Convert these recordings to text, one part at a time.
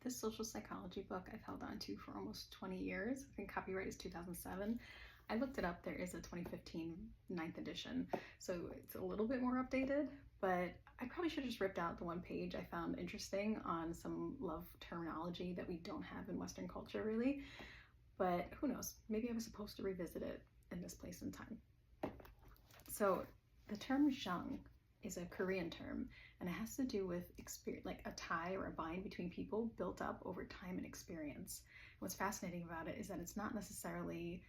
This social psychology book I've held on to for almost 20 years. I think copyright is 2007. I looked it up. There is a 2015 9th edition, so it's a little bit more updated, but I probably should have just ripped out the one page I found interesting on some love terminology that we don't have in Western culture really. But who knows, maybe I was supposed to revisit it in this place and time. So the term Jung is a Korean term, and it has to do with experience, like a tie or a bind between people built up over time and experience. What's fascinating about it is that it's not necessarily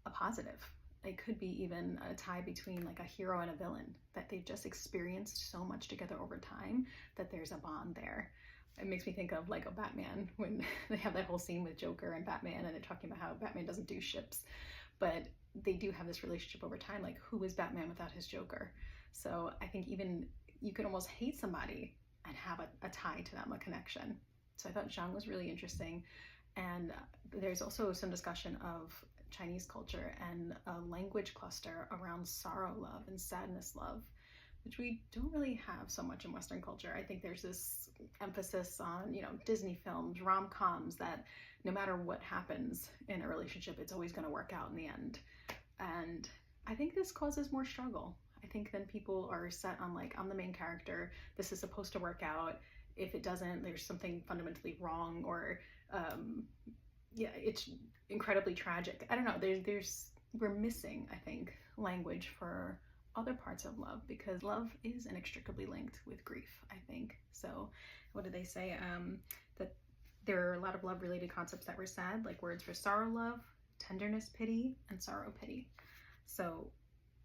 a positive. It could be even a tie between like a hero and a villain, that they've just experienced so much together over time that there's a bond there. It makes me think of like a Batman, when they have that whole scene with Joker and Batman, and they're talking about how Batman doesn't do ships, but they do have this relationship over time. Like, who is Batman without his Joker? So I think even you could almost hate somebody and have a tie to them, a connection. So I thought Jung was really interesting. And there's also some discussion of Chinese culture and a language cluster around sorrow love and sadness love, which we don't really have so much in Western culture. I think there's this emphasis on, Disney films, rom-coms, that no matter what happens in a relationship, it's always going to work out in the end. And I think this causes more struggle. I think then people are set on like, I'm the main character, this is supposed to work out. If it doesn't, there's something fundamentally wrong, or it's incredibly tragic. I don't know, we're missing, I think, language for other parts of love, because love is inextricably linked with grief, I think. So what do they say? That there are a lot of love related concepts that were said, like words for sorrow love, tenderness pity, and sorrow pity. So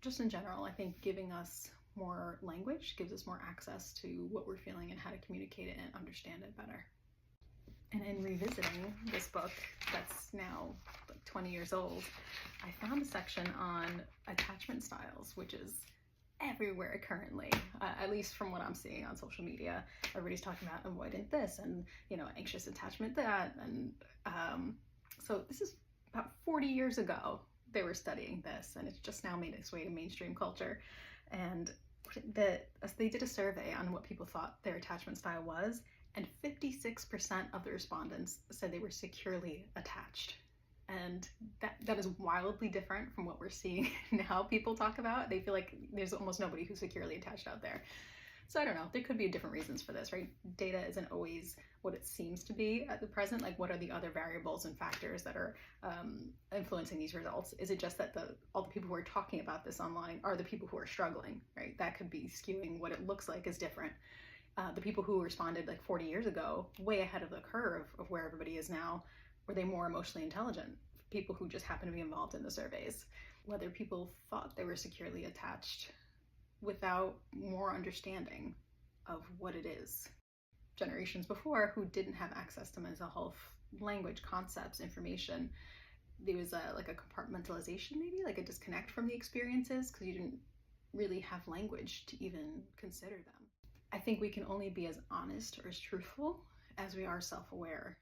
just in general, I think giving us more language gives us more access to what we're feeling and how to communicate it and understand it better. And in revisiting this book that's now like 20 years old, I found a section on attachment styles, which is everywhere currently, at least from what I'm seeing on social media. Everybody's talking about avoidant this and, anxious attachment that. And so this is about 40 years ago they were studying this, and it's just now made its way to mainstream culture. And they did a survey on what people thought their attachment style was, and 56% of the respondents said they were securely attached. And that is wildly different from what we're seeing now people talk about. They feel like there's almost nobody who's securely attached out there. So I don't know, there could be different reasons for this, right? Data isn't always what it seems to be at the present. Like, what are the other variables and factors that are influencing these results? Is it just that all the people who are talking about this online are the people who are struggling, right? That could be skewing what it looks like is different. The people who responded like 40 years ago, way ahead of the curve of where everybody is now, were they more emotionally intelligent? People who just happen to be involved in the surveys. Whether people thought they were securely attached without more understanding of what it is. Generations before, who didn't have access to mental health language, concepts, information, there was like a compartmentalization, maybe like a disconnect from the experiences, because you didn't really have language to even consider them. I think we can only be as honest or as truthful as we are self-aware.